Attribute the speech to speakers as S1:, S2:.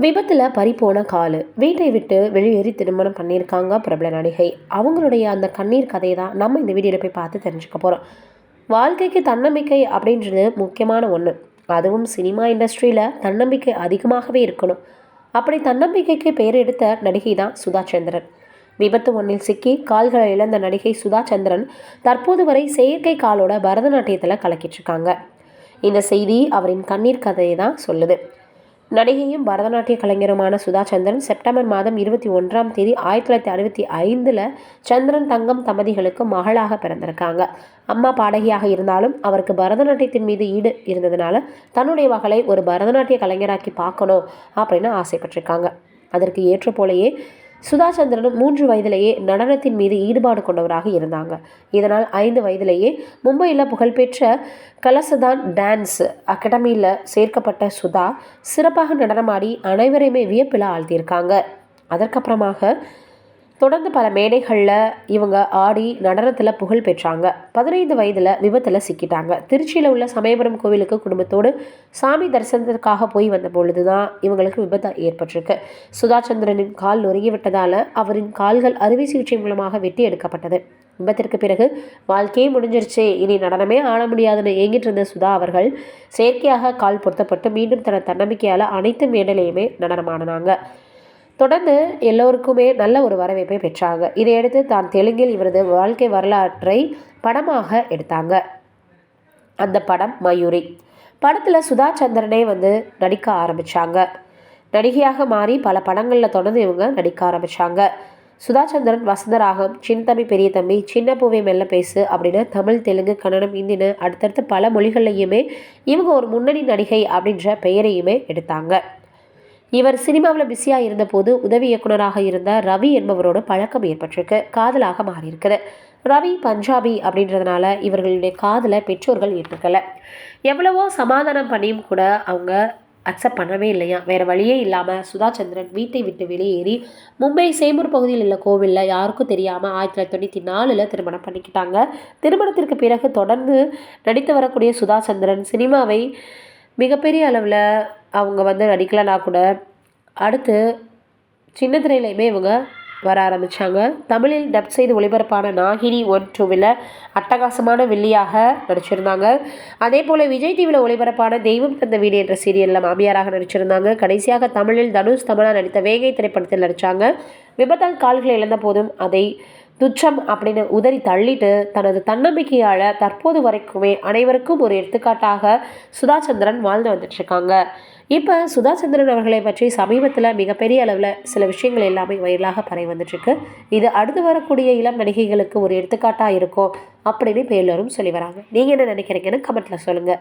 S1: விபத்தில் பறிப்போன காலு வீட்டை விட்டு வெளியேறி திருமணம் பண்ணியிருக்காங்க பிரபல நடிகை. அவங்களுடைய அந்த கண்ணீர் கதையை தான் நம்ம இந்த வீடியோவில் போய் பார்த்து தெரிஞ்சுக்க போகிறோம். வாழ்க்கைக்கு தன்னம்பிக்கை அப்படின்றது முக்கியமான ஒன்று. அதுவும் சினிமா இண்டஸ்ட்ரியில் தன்னம்பிக்கை அதிகமாகவே இருக்கணும். அப்படி தன்னம்பிக்கைக்கு பேர் எடுத்த நடிகை தான் சுதா சந்திரன். விபத்து ஒன்றில் சிக்கி கால்களை இழந்த நடிகை சுதா சந்திரன் தற்போது வரை செயற்கை காலோட பரதநாட்டியத்தில் கலக்கிட்டுருக்காங்க. இந்த செய்தி அவரின் கண்ணீர் கதையை தான் சொல்லுது. நடிகையும் பரதநாட்டிய கலைஞருமான சுதா சந்திரன் செப்டம்பர் மாதம் 21 1965 சந்திரன் தங்கம் தம்பதிகளுக்கு மகளாக பிறந்திருக்காங்க. அம்மா பாடகியாக இருந்தாலும் அவருக்கு பரதநாட்டியத்தின் மீது ஈடு இருந்ததுனால தன்னுடைய மகளை ஒரு பரதநாட்டிய கலைஞராக்கி பார்க்கணும் அப்படின்னு ஆசைப்பட்டிருக்காங்க. அதற்கு ஏற்ற போலேயே சுதா சந்திரனும் 3 வயதிலேயே நடனத்தின் மீது ஈடுபாடு கொண்டவராக இருந்தாங்க. இதனால் 5 வயதிலேயே மும்பையில் புகழ்பெற்ற கலசதான் டான்ஸ் அகாடமியில் சேர்க்கப்பட்ட சுதா சிறப்பாக நடனமாடி அனைவரையுமே வியப்பில் ஆழ்த்தியிருக்காங்க. அதற்கப்புறமாக தொடர்ந்து பல மேடைகளில் இவங்க ஆடி நடனத்தில் புகழ் பெற்றாங்க. 15 வயதில் விபத்தில் சிக்கிட்டாங்க. திருச்சியில் உள்ள சமயபுரம் கோவிலுக்கு குடும்பத்தோடு சாமி தரிசனத்திற்காக போய் வந்த பொழுது தான் இவங்களுக்கு விபத்து ஏற்பட்டிருக்கு. சுதா சந்திரனின் கால் நொறுங்கி விட்டதால் அவரின் கால்கள் அறுவை சிகிச்சை மூலமாக வெட்டி எடுக்கப்பட்டது. விபத்திற்கு பிறகு வாழ்க்கையே முடிஞ்சிருச்சு, இனி நடனமே ஆட முடியாதுன்னு ஏங்கிட்டு இருந்த சுதா அவர்கள் செயற்கையாக கால் பொருத்தப்பட்டு மீண்டும் தன தன்னம்பிக்கையால் அனைத்து மேடையிலையுமே நடனமாடினாங்க. தொடர்ந்து எல்லோருக்குமே நல்ல ஒரு வரவேற்பை பெற்றாங்க. இதையடுத்து தான் தெலுங்கில் இவரது வாழ்க்கை வரலாற்றை படமாக எடுத்தாங்க. அந்த படம் மயூரி. படத்தில் சுதா சந்திரனே நடிக்க ஆரம்பித்தாங்க. நடிகையாக மாறி பல படங்களில் தொடர்ந்து இவங்க நடிக்க ஆரம்பித்தாங்க. சுதா சந்திரன் வசந்தராகம், சின்ன தம்பி பெரிய தம்பி, சின்ன பூவை மெல்ல பேசு அப்படின்னு தமிழ், தெலுங்கு, கன்னடம், இந்தின்னு அடுத்தடுத்து பல மொழிகள்லையுமே இவங்க ஒரு முன்னணி நடிகை அப்படின்ற பெயரையுமே எடுத்தாங்க. இவர் சினிமாவில் பிஸியாக இருந்தபோது உதவி இயக்குனராக இருந்த ரவி என்பவரோட பழக்கம் ஏற்பட்டிருக்கு. காதலாக மாறியிருக்குது. ரவி பஞ்சாபி அப்படின்றதுனால இவர்களுடைய காதலை பெற்றோர்கள் ஏற்றுக்கலை. எவ்வளவோ சமாதானம் பண்ணியும் கூட அவங்க அக்செப்ட் பண்ணவே இல்லையா. வேறு வழியே இல்லாமல் சுதா சந்திரன் வீட்டை விட்டு வெளியேறி மும்பை சேம்பூர் பகுதியில் உள்ள கோவிலில் யாருக்கும் தெரியாமல் 1994 திருமணம் பண்ணிக்கிட்டாங்க. திருமணத்திற்கு பிறகு தொடர்ந்து நடித்து வரக்கூடிய சுதா சந்திரன் சினிமாவை மிகப்பெரிய அளவில் அவங்க நடிக்கலைனா கூட அடுத்து சின்ன திரையிலையுமே இவங்க வர ஆரம்பித்தாங்க. தமிழில் டப் செய்து ஒளிபரப்பான நாகினி 1-2 அட்டகாசமான வில்லியாக நடிச்சிருந்தாங்க. அதே போல் விஜய் டிவியில் ஒளிபரப்பான தெய்வம் தந்த வீடு என்ற சீரியலில் மாமியாராக நடிச்சிருந்தாங்க. கடைசியாக தமிழில் தனுஷ் தமனா நடித்த வேகை திரைப்படத்தில் நடித்தாங்க. விபத்தால் கால்களை இழந்த போதும் அதை துச்சம் அப்படின்னு உதறி தள்ளிட்டு தனது தன்னம்பிக்கையால் தற்போது வரைக்குமே அனைவருக்கும் ஒரு எடுத்துக்காட்டாக சுதா சந்திரன் வாழ்ந்து வந்துட்டுருக்காங்க. இப்போ சுதா சந்திரன் அவர்களை பற்றி சமீபத்தில் மிகப்பெரிய அளவில் சில விஷயங்கள் எல்லாமே வைரலாக பரவி வந்துட்டுருக்கு. இது அடுத்து வரக்கூடிய இளம் நடிகைகளுக்கு ஒரு எடுத்துக்காட்டாக இருக்கும் அப்படின்னு இப்போ எல்லோரும் சொல்லி வராங்க. நீங்கள் என்ன நினைக்கிறீங்கன்னு கமெண்ட்டில் சொல்லுங்கள்.